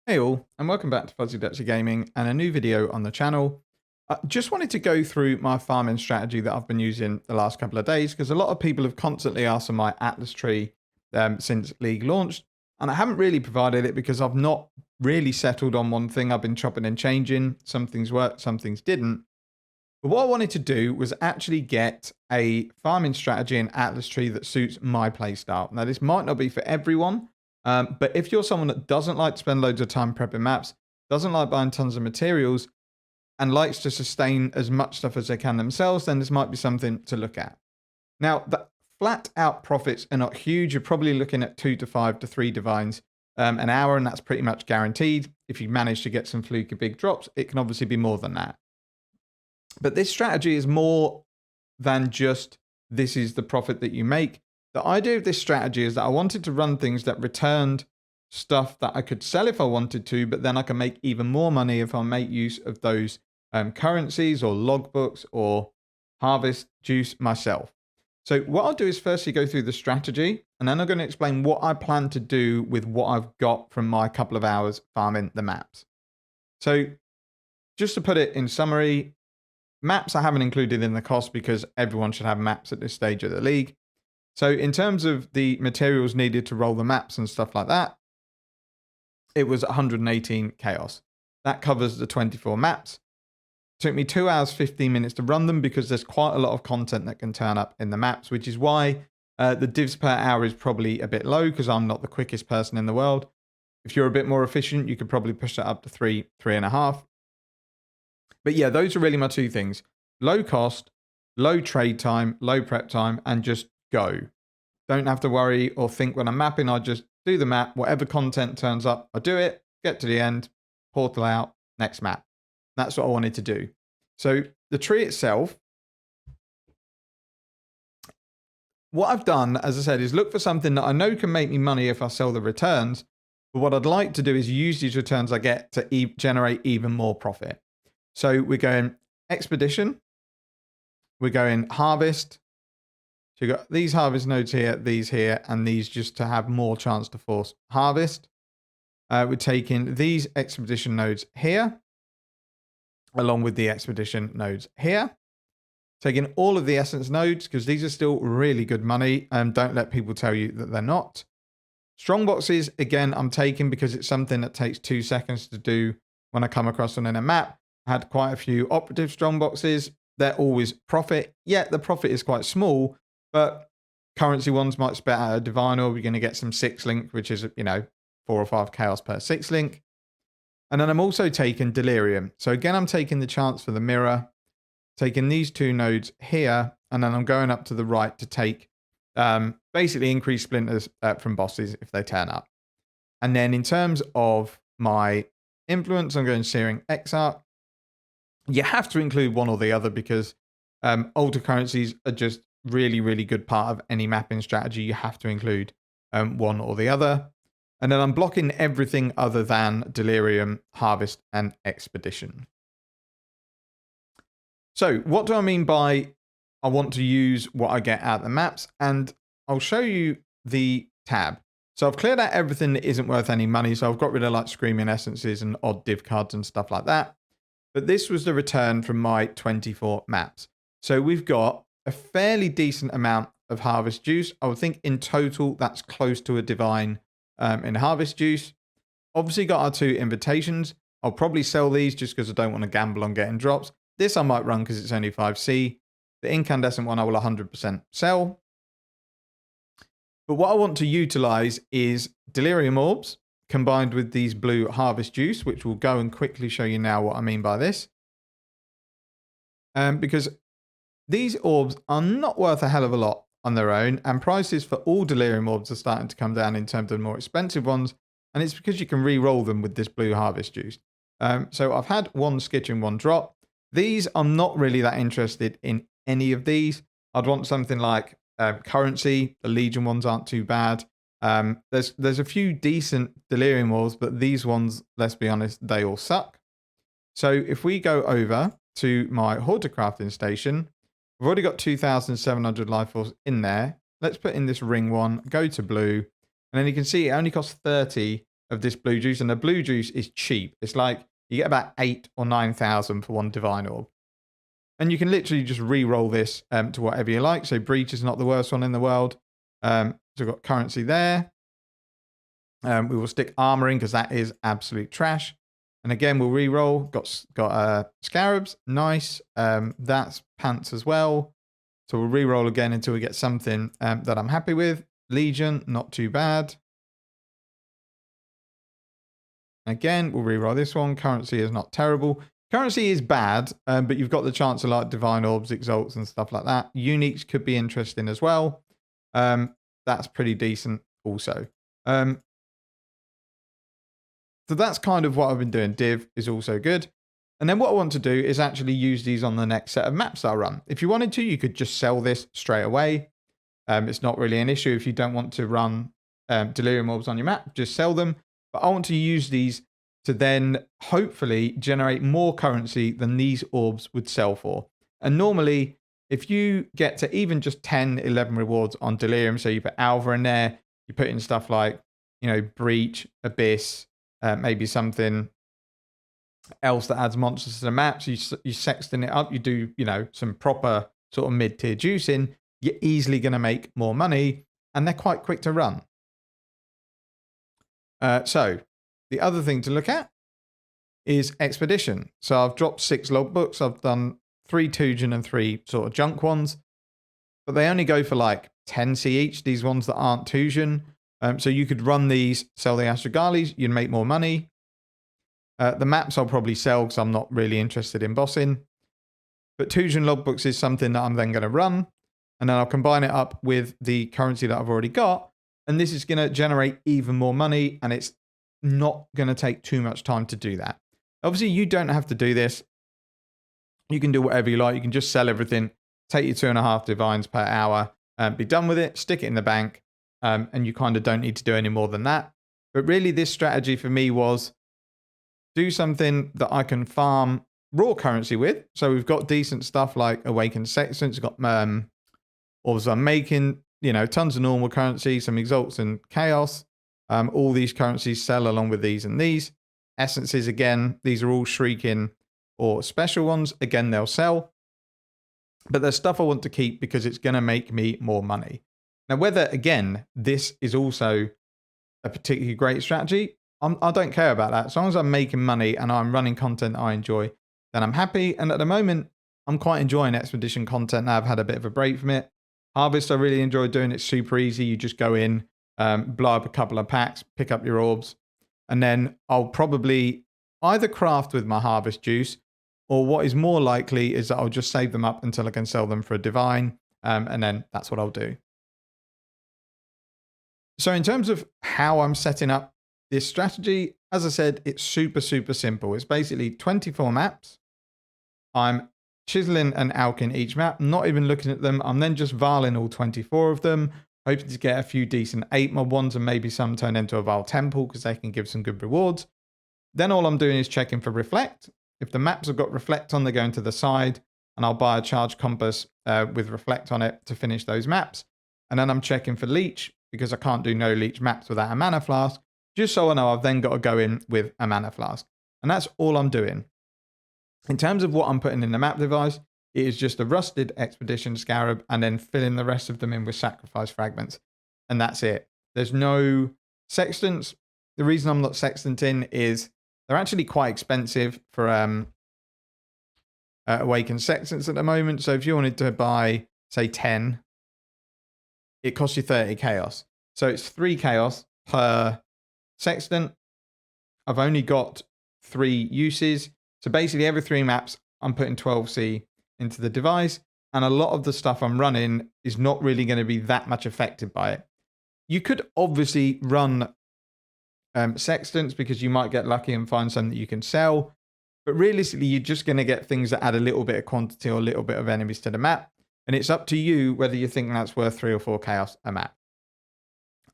Hey all, and welcome back to Fuzzy Dutchy Gaming and a new video on the channel. I just wanted to go through my farming strategy that I've been using the last couple of days because a lot of people have constantly asked for my Atlas tree since League launched, and I haven't really provided it because I've not really settled on one thing. I've been chopping and changing. Some things worked, some things didn't. But what I wanted to do was actually get a farming strategy and Atlas tree that suits my playstyle. Now, this might not be for everyone, but if you're someone that doesn't like to spend loads of time prepping maps, doesn't like buying tons of materials, and likes to sustain as much stuff as they can themselves, then this might be something to look at. Now, the flat out profits are not huge. You're probably looking at 2 to 5 to 3 divines an hour, and that's pretty much guaranteed. If you manage to get some fluky big drops, it can obviously be more than that. But this strategy is more than just this is the profit that you make. The idea of this strategy is that I wanted to run things that returned stuff that I could sell if I wanted to, but then I can make even more money if I make use of those currencies or logbooks or harvest juice myself. So what I'll do is firstly go through the strategy, and then I'm going to explain what I plan to do with what I've got from my couple of hours farming the maps. So just to put it in summary, maps I haven't included in the cost because everyone should have maps at this stage of the league. So in terms of the materials needed to roll the maps and stuff like that, it was 118 chaos. That covers the 24 maps. It took me 2 hours, 15 minutes to run them because there's quite a lot of content that can turn up in the maps, which is why the divs per hour is probably a bit low because I'm not the quickest person in the world. If you're a bit more efficient, you could probably push that up to 3.5. But yeah, those are really my two things. Low cost, low trade time, low prep time, and just go. Don't have to worry or think when I'm mapping. I just do the map. Whatever content turns up, I do it, get to the end, portal out, next map. That's what I wanted to do. So the tree itself, what I've done, as I said, is look for something that I know can make me money if I sell the returns. But what I'd like to do is use these returns I get to generate even more profit. So we're going expedition, we're going harvest. So you've got these harvest nodes here, these here, and these just to have more chance to force harvest. We're taking these expedition nodes here, along with the expedition nodes here. Taking all of the essence nodes, because these are still really good money, and don't let people tell you that they're not. Strong boxes, again, I'm taking because it's something that takes 2 seconds to do when I come across one in a map. I had quite a few operative strong boxes. They're always profit. Yet the profit is quite small, but currency ones might spit out a divine orb. You're going to get some 6 link, which is, 4 or 5 chaos per 6 link. And then I'm also taking delirium. So again, I'm taking the chance for the mirror, taking these 2 nodes here, and then I'm going up to the right to take basically increased splinters from bosses if they turn up. And then in terms of my influence, I'm going Searing Exile. You have to include one or the other because alter currencies are just really, really good part of any mapping strategy. You have to include one or the other. And then I'm blocking everything other than Delirium, Harvest, and Expedition. So what do I mean by I want to use what I get out of the maps? And I'll show you the tab. So I've cleared out everything that isn't worth any money. So I've got rid of like Screaming Essences and odd div cards and stuff like that. But this was the return from my 24 maps. So we've got a fairly decent amount of harvest juice. I would think in total that's close to a divine in harvest juice. Obviously got our 2 invitations. I'll probably sell these just because I don't want to gamble on getting drops. This I might run because it's only 5C. The incandescent one I will 100% sell. But what I want to utilize is delirium orbs, combined with these blue harvest juice, which will go and quickly show you now what I mean by this. Because these orbs are not worth a hell of a lot on their own, and prices for all delirium orbs are starting to come down in terms of more expensive ones, and it's because you can re-roll them with this blue harvest juice. So I've had 1 skitch and 1 drop. These, I'm not really that interested in any of these. I'd want something like currency. The Legion ones aren't too bad. There's a few decent delirium orbs, but these ones, let's be honest, they all suck. So if we go over to my horticrafting station, we've already got 2,700 life force in there. Let's put in this ring one, go to blue, and then you can see it only costs 30 of this blue juice, and the blue juice is cheap. It's like you get about 8 or 9,000 for one divine orb. And you can literally just re-roll this to whatever you like. So breach is not the worst one in the world. So we've got currency there. We will stick armor in because that is absolute trash. And again, we'll re-roll. Got scarabs. Nice. That's pants as well. So we'll re-roll again until we get something that I'm happy with. Legion, not too bad. Again, we'll re-roll this one. Currency is not terrible. Currency is bad, but you've got the chance of like divine orbs, exalts, and stuff like that. Uniques could be interesting as well. That's pretty decent also. So that's kind of what I've been doing. Div is also good. And then what I want to do is actually use these on the next set of maps that I run. If you wanted to, you could just sell this straight away. It's not really an issue if you don't want to run delirium orbs on your map. Just sell them. But I want to use these to then hopefully generate more currency than these orbs would sell for. And normally, if you get to even just 10, 11 rewards on delirium, so you put alpha in there, you put in stuff like, you know, breach, abyss, maybe something else that adds monsters to the map. So you sexton it up, you do, you know, some proper sort of mid-tier juicing, you're easily going to make more money, and they're quite quick to run. So the other thing to look at is expedition. So I've dropped 6 logbooks. I've done 3 Tujan and 3 sort of junk ones, but they only go for like 10C each, these ones that aren't Tujan. So you could run these, sell the Astragalis, you'd make more money. The maps I'll probably sell because I'm not really interested in bossing. But Tujan logbooks is something that I'm then going to run. And then I'll combine it up with the currency that I've already got. And this is going to generate even more money. And it's not going to take too much time to do that. Obviously, you don't have to do this. You can do whatever you like. You can just sell everything, take your 2.5 divines per hour, be done with it, stick it in the bank. And you kind of don't need to do any more than that. But really, this strategy for me was do something that I can farm raw currency with. So we've got decent stuff like Awakened Sextants, got orbs I'm making, you know, tons of normal currency, some exalts and chaos. All these currencies sell along with these and these. Essences, again, these are all shrieking or special ones. Again, they'll sell. But there's stuff I want to keep because it's going to make me more money. Now, whether, again, this is also a particularly great strategy, I don't care about that. As long as I'm making money and I'm running content I enjoy, then I'm happy. And at the moment, I'm quite enjoying expedition content now. I've had a bit of a break from it. Harvest, I really enjoy doing. It's super easy. You just go in, blow up a couple of packs, pick up your orbs, and then I'll probably either craft with my harvest juice, or what is more likely is that I'll just save them up until I can sell them for a divine, and then that's what I'll do. So in terms of how I'm setting up this strategy, as I said, it's super, super simple. It's basically 24 maps. I'm chiseling and alching each map, not even looking at them. I'm then just vialing all 24 of them, hoping to get a few decent 8 mob ones and maybe some turn into a Vile Temple because they can give some good rewards. Then all I'm doing is checking for Reflect. If the maps have got Reflect on, they go into the side, and I'll buy a Charge Compass with Reflect on it to finish those maps. And then I'm checking for Leech because I can't do no Leech maps without a Mana Flask, just so I know I've then got to go in with a Mana Flask. And that's all I'm doing. In terms of what I'm putting in the map device, it is just a Rusted Expedition Scarab and then filling the rest of them in with Sacrifice Fragments. And that's it. There's no Sextants. The reason I'm not sextanting is they're actually quite expensive for Awakened Sextants at the moment. So if you wanted to buy, say, 10, it costs you 30 chaos. So it's 3 chaos per sextant. I've only got 3 uses. So basically every 3 maps, I'm putting 12C into the device. And a lot of the stuff I'm running is not really going to be that much affected by it. You could obviously run sextants because you might get lucky and find something that you can sell. But realistically, you're just going to get things that add a little bit of quantity or a little bit of enemies to the map. And it's up to you whether you think that's worth 3 or 4 chaos a map.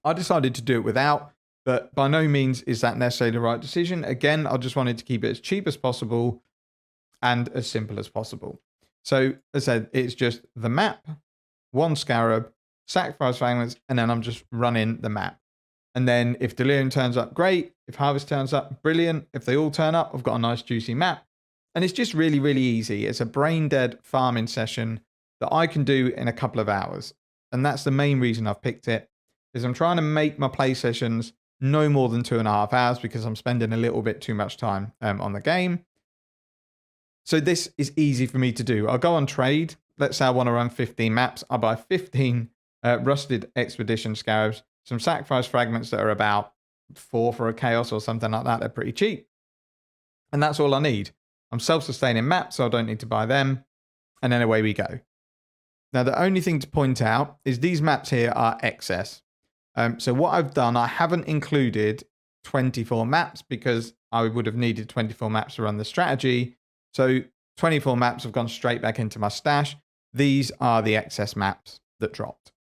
I decided to do it without, but by no means is that necessarily the right decision. Again, I just wanted to keep it as cheap as possible and as simple as possible. So as I said, it's just the map, 1 scarab, sacrifice fragments, and then I'm just running the map. And then if delirium turns up, great. If harvest turns up, brilliant. If they all turn up, I've got a nice juicy map. And it's just really, really easy. It's a brain dead farming session that I can do in a couple of hours. And that's the main reason I've picked it, is I'm trying to make my play sessions no more than 2.5 hours because I'm spending a little bit too much time on the game. So this is easy for me to do. I'll go on trade. Let's say I want to run 15 maps. I'll buy 15 rusted expedition scarabs, some sacrifice fragments that are about 4 for a chaos or something like that. They're pretty cheap. And that's all I need. I'm self-sustaining maps, so I don't need to buy them. And then away we go. Now, the only thing to point out is these maps here are excess. So what I've done, I haven't included 24 maps because I would have needed 24 maps to run the strategy. So 24 maps have gone straight back into my stash. These are the excess maps that dropped.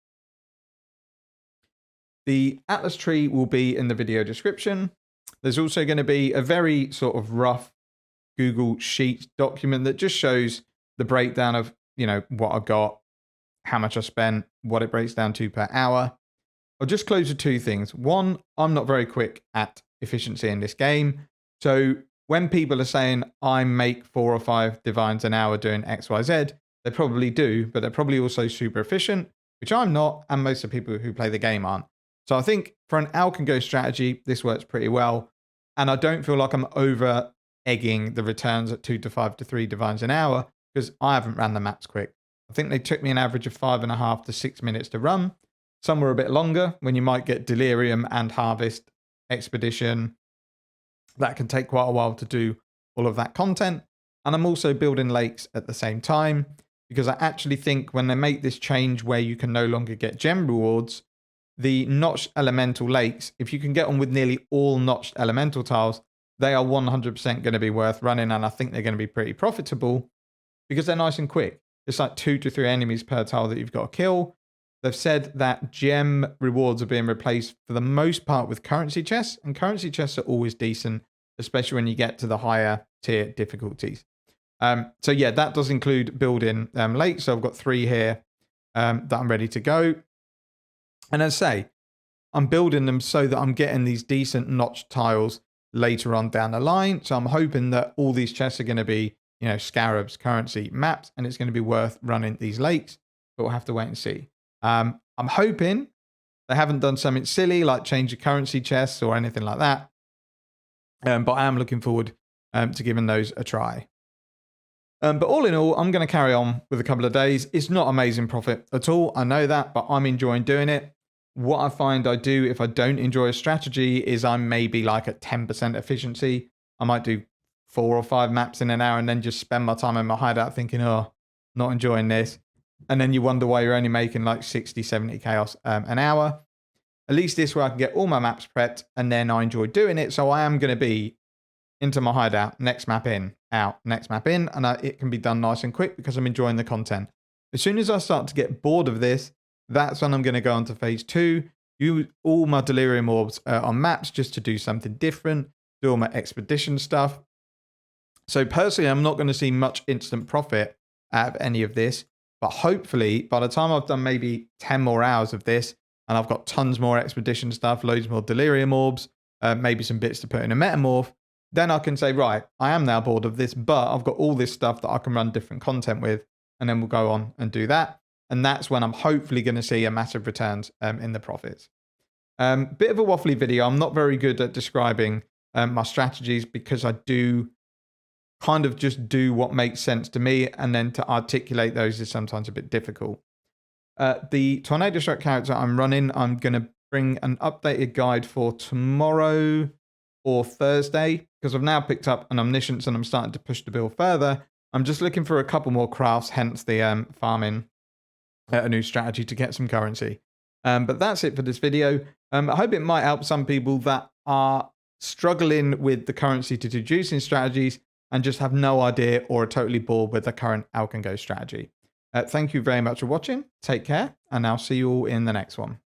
The Atlas tree will be in the video description. There's also going to be a very sort of rough Google Sheets document that just shows the breakdown of, what I got, how much I spent, what it breaks down to per hour. I'll just close with 2 things. One, I'm not very quick at efficiency in this game. So when people are saying I make 4 or 5 divines an hour doing X, Y, Z, they probably do, but they're probably also super efficient, which I'm not, and most of the people who play the game aren't. So I think for an Alch Go strategy, this works pretty well. And I don't feel like I'm over egging the returns at 2 to 5 to 3 divines an hour because I haven't ran the maps quick. I think they took me an average of 5.5 to 6 minutes to run. Some were a bit longer when you might get delirium and harvest expedition. That can take quite a while to do all of that content. And I'm also building lakes at the same time because I actually think when they make this change where you can no longer get gem rewards, the notched elemental lakes, if you can get on with nearly all notched elemental tiles, they are 100% going to be worth running. And I think they're going to be pretty profitable because they're nice and quick. It's like 2 to 3 enemies per tile that you've got to kill. They've said that gem rewards are being replaced for the most part with currency chests, and currency chests are always decent, especially when you get to the higher tier difficulties. So yeah, that does include building lakes. So I've got 3 here that I'm ready to go. And as I say, I'm building them so that I'm getting these decent notched tiles later on down the line. So I'm hoping that all these chests are going to be, scarabs, currency, maps, and it's going to be worth running these lakes, but we'll have to wait and see. I'm hoping they haven't done something silly like change the currency chests or anything like that. But I am looking forward to giving those a try. But all in all, I'm going to carry on with a couple of days. It's not amazing profit at all. I know that, but I'm enjoying doing it. What I find I do if I don't enjoy a strategy is I'm maybe like at 10% efficiency. I might do 4 or 5 maps in an hour and then just spend my time in my hideout thinking, oh, not enjoying this. And then you wonder why you're only making like 60, 70 chaos an hour. At least this way I can get all my maps prepped and then I enjoy doing it. So I am going to be into my hideout, next map in, out, next map in. And it can be done nice and quick because I'm enjoying the content. As soon as I start to get bored of this, that's when I'm going to go on to phase 2. Use all my delirium orbs on maps just to do something different. Do all my expedition stuff. So personally, I'm not going to see much instant profit out of any of this. But hopefully, by the time I've done maybe 10 more hours of this, and I've got tons more expedition stuff, loads more delirium orbs, maybe some bits to put in a metamorph, then I can say, right, I am now bored of this, but I've got all this stuff that I can run different content with, and then we'll go on and do that. And that's when I'm hopefully going to see a massive returns in the profits. Bit of a waffly video. I'm not very good at describing my strategies because I do kind of just do what makes sense to me, and then to articulate those is sometimes a bit difficult. The Tornado Strike character I'm running, I'm going to bring an updated guide for tomorrow or Thursday, because I've now picked up an Omniscience and I'm starting to push the build further. I'm just looking for a couple more crafts, hence the farming a new strategy to get some currency. But that's it for this video. I hope it might help some people that are struggling with the currency to do juicing strategies and just have no idea or are totally bored with the current Alch Go strategy. Thank you very much for watching. Take care, and I'll see you all in the next one.